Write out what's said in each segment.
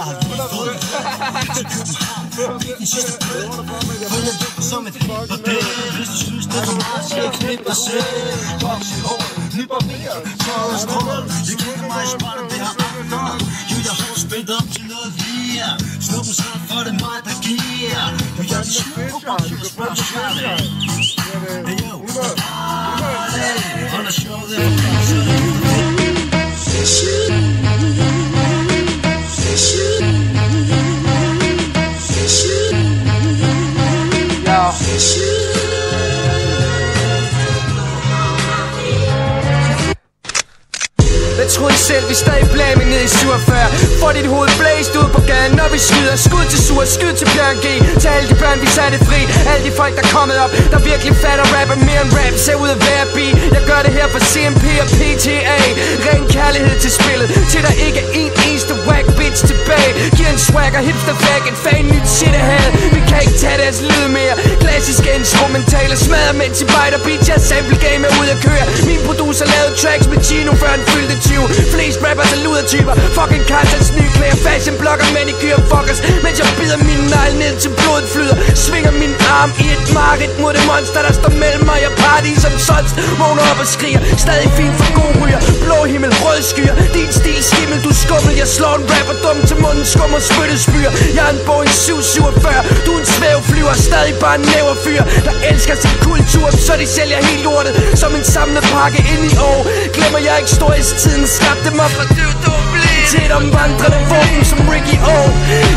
her har vi fået. Som et bordel. Hvis du synes det er for meget, skal jeg knippe dig selv. Vokse hår, nipper mere, tøjet skrål. Jeg kigger mig i spejlet, det har andre. Jeg har spændt op til noget via. Snuppen snart for det mig, der giver. Og jeg er de skyld på mig, spørg kærlig. Hey yo, og når showet er Jeg troede selv, vi stadig blæme ned i 47. Får dit hoved blæst ud på gaden, når vi skyder. Skud til Sur, skud til Bjørn G. Til alle de børn, vi satte fri. Alle de folk, der er kommet op, der virkelig fatter rapper mere end rap. Ser ud af hver beat. Jeg gør det her for CMP og PTA. Ren kærlighed til spillet, til der ikke er en eneste whack bitch tilbage. Giv en swagger, hipster fag, et fan nyt shit af had. Vi kan ikke tage deres lyd mere. Klassiske instrumentaler smadrer, mens I biter beat. Jeg sample game er ude at køre. Min producer lavede tracks med Chino, før han fyldte 20. Flest rappers er ludertyper. Fucking Cartels nye klæder. Fashion blogger, manikyr fuckers. Mens jeg bider mine negle ned til blodet flyder. Svinger min arm i et mareridt mod det monster, der står mellem mig og paradis som sonst. Vågner op og skriger. Stadig fint for god ryger. Blå himmel, rød skyer. Din stil skimmel, du skummel. Jeg slår en rapper dum til munden. Skummer spyttet spyr. Jeg er en Boeing 747. Du er en svævflyver. Stadig bare en næverfyr, der elsker sin kultur. Så de sælger helt lortet som en samlet pakke ind i år. Glemmer jeg ikke storhedstiden. Skab dem op og døv dobbelt til et omvandrende våben som Ricky O.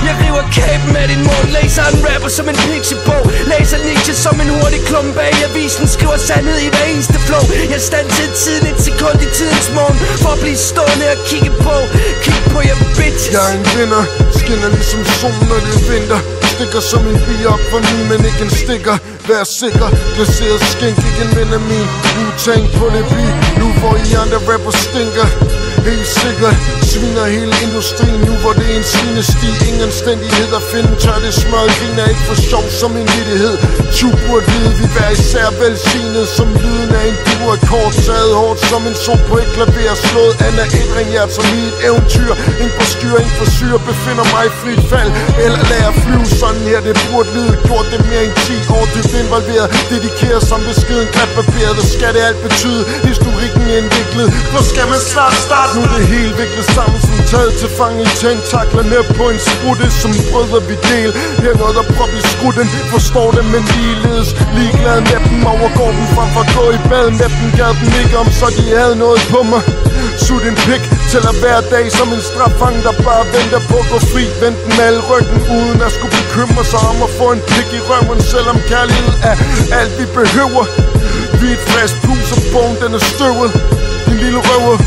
Jeg river kæben med din mund. Læser en rapper som en pixie-bog. Læser Nietzsche som en hurtig klump bag i avisen. Skriver sandhed i hver eneste flow. Jeg standsede tiden et sekund i tidens morgen for at blive stående og kigge på. Kig på jer bitches. Jeg er en vinder. Skinner ligesom solen når det er vinter. Stikker som en bi op for min, men ikke en stikker. Vær sikker, glaseret skink, ikke en ven af min. Wu-Tang på det beat, nu hvor I andre rapper stinker. Helt sikkert, sviner hele industrien nu hvor det er en svinesti. Ingen anstændighed at finde, tør det smør. Griner ikke for sjov som en vittighed. Tube burde vide, vi hver især velsignet. Som lyden af en dur-akkord, taget hårdt som en sol på et klaver. Slået an af et ringhjert som i et eventyr. Ingen på styr, ingen for syre, befinder mig i frit fald. Eller lader jeg flyve sådan her, det burde lyde. Gjort det mere end 10 år, dybt involveret. Dedikerer som beskeden glat papir. Hvad skal det alt betyde? Historikken er indviklet. Hvor skal man starte? Nu er det helt viklet sammen som taget til fange i tentakler. Ned på en sprutte som brødre vi del. Her er noget der prop i skrutten. Forstår det men ligeledes ligeglad med dem. Overgår dem frem for at gå i bad med dem. Gav dem ikke om så de havde noget på mig. Sut en pik tæller hver dag som en straffang der bare venter på at gå fri. Vent den med ryggen uden at skulle bekymre sig om at få en pik i røven. Selvom kærlighed er alt vi behøver. Vi er et fast pus og bogen den er støvet. Din lille røver.